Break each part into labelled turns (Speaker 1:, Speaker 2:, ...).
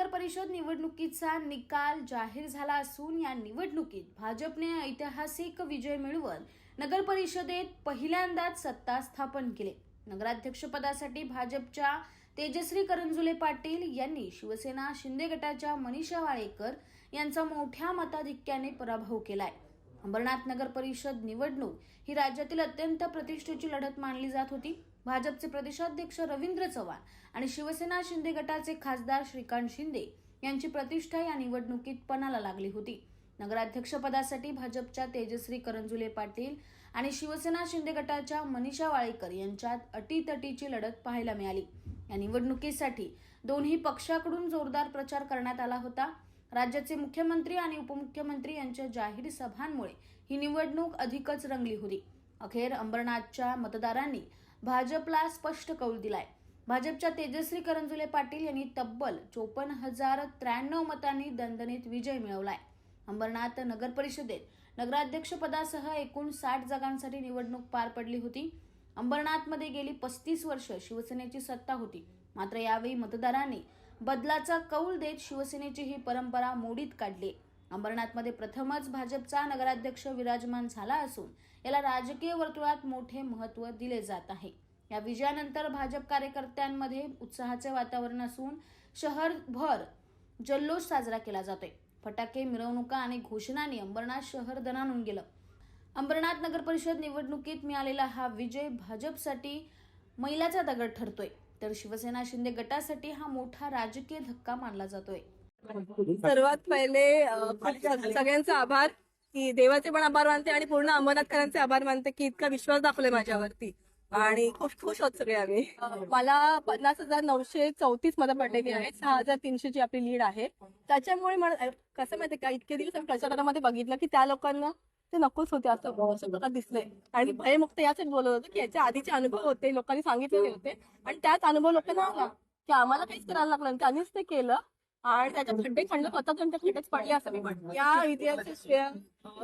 Speaker 1: परिषद निवडणुकीचा निकाल जाहीर झाला असून या निवडणुकीत भाजपने ऐतिहासिक विजय मिळवत नगर परिषदेत पहिल्यांदाच सत्ता स्थापन केली। नगराध्यक्षपदासाठी भाजपच्या तेजश्री करंजुले पाटील यांनी शिवसेना शिंदे गटाच्या मनीषा वाळेकर यांचा मोठ्या मताधिक्याने पराभव केलाय। अंबरनाथ नगर परिषद निवडणूक ही राज्यातील अत्यंत प्रतिष्ठेची लढत मानली जात होती। भाजपचे प्रदेशाध्यक्ष रवींद्र चव्हाण आणि शिवसेना शिंदे गटाचे खासदार श्रीकांत शिंदे यांची प्रतिष्ठा या निवडणुकीत पणाला लागली होती। नगराध्यक्षपदासाठी भाजपच्या तेजश्री करंजुले पाटील आणि शिवसेना शिंदे गटाच्या मनीषा वाळेकर यांच्यात अटीतटीची लढत पाहायला मिळाली। या निवडणुकीसाठी दोन्ही पक्षाकडून जोरदार प्रचार करण्यात आला होता। राज्याचे मुख्यमंत्री आणि उपमुख्यमंत्री यांच्या जाहीर सभांमुळे ही निवडणूक अधिकच रंगली होती। अखेर अंबरनाथच्या मतदारांनी भाजपला स्पष्ट कौल दिलाय। भाजपच्या तेजश्री करंजुले पाटील यांनी तब्बल 54,093 मतांनी दणदणीत विजय मिळवलाय। अंबरनाथ नगर परिषदेत नगराध्यक्ष पदासह एकूण 60 जागांसाठी निवडणूक पार पडली होती। अंबरनाथमध्ये गेली 35 वर्ष शिवसेनेची सत्ता होती, मात्र यावेळी मतदारांनी बदलाचा कौल देत शिवसेनेची ही परंपरा मोडीत काढली। अंबरनाथमध्ये प्रथमच भाजपचा नगराध्यक्ष विराजमान झाला असून याला राजकीय वर्तुळात मोठे महत्त्व दिले जात आहे। या विजयानंतर भाजप कार्यकर्त्यांमध्ये उत्साहाचे वातावरण असून शहरभर जल्लोष साजरा केला जातोय। फटाके, मिरवणुका आणि घोषणांनी अंबरनाथ शहर दणाणून गेलं। अंबरनाथ नगर परिषद निवडणुकीत मिळालेला हा विजय भाजपसाठी मैलाचा दगड ठरतोय, तर शिवसेना शिंदे गटासाठी हा मोठा राजकीय धक्का मानला जातोय।
Speaker 2: सर्वात पहिले सगळ्यांचे आभार, की देवाचे पण आभार मानते आणि पूर्ण अंबरनाथकरांचे आभार मानते की इतका विश्वास दाखवले माझ्यावरती आणि खूप खुश आहोत सगळे आम्ही। मला 50,934 मतं पडलेली आहेत। 6,300 ची आपली लीड आहे। त्याच्यामुळे कसं माहितीये का, इतके दिवस आम्ही प्रचारामध्ये बघितलं की त्या लोकांना ते नकोच होते असं प्रकार दिसले आणि भयमुक्त यासाठी बोलत होते की याच्या आधीचे अनुभव होते, लोकांनी सांगितलेले होते आणि त्याच अनुभव लोकांना आला की आम्हाला काहीच करायला लागलं, त्यांनीच ते केलं आणि त्याच्या खड्डे खंड स्वतः त्यांच्या खड्डेच पडले असं मी म्हणतो। या इतिहासाचे श्रेय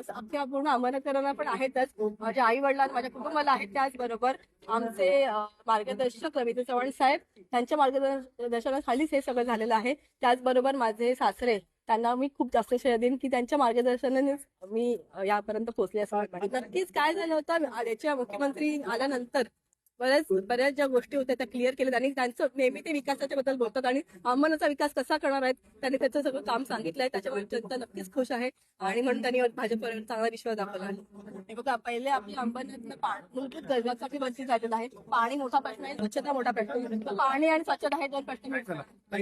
Speaker 2: अख्ख्या पूर्ण अंबरनाथकरांना पण आहेतच, माझ्या आई वडिलांना, माझ्या कुटुंबाला आहेत। त्याचबरोबर आमचे मार्गदर्शक रवींद्र चव्हाण साहेब, त्यांच्या मार्गदर्शनाखालीच हे सगळं झालेलं आहे। त्याचबरोबर माझे सासरे, त्यांना मी खूप जास्त श्रेय देईन की त्यांच्या मार्गदर्शनानेच मी यापर्यंत पोहोचले असं वाटतं। नक्कीच काय झालं होतं, याच्या मुख्यमंत्री आल्यानंतर बऱ्याच ज्या गोष्टी होत्या त्या क्लिअर केल्या आणि त्यांचं नेहमी ते विकासाच्या बद्दल बोलतात आणि अंबरनाथचा विकास कसा करणार आहेत त्यांनी त्याचं सगळं काम सांगितलंय। त्याच्यामुळे जनता नक्कीच खुश आहे आणि म्हणून त्यांनी भाजपवर चांगला विश्वास दाखवला आहे। बघा, पहिले आपल्या अंबरनाथनं मूलभूत गरजांसाठी वंचित झालेलं आहे। पाणी मोठा प्रश्न आहे, स्वच्छता मोठा प्रश्न आहे। पाणी आणि स्वच्छता हे दोन प्रश्न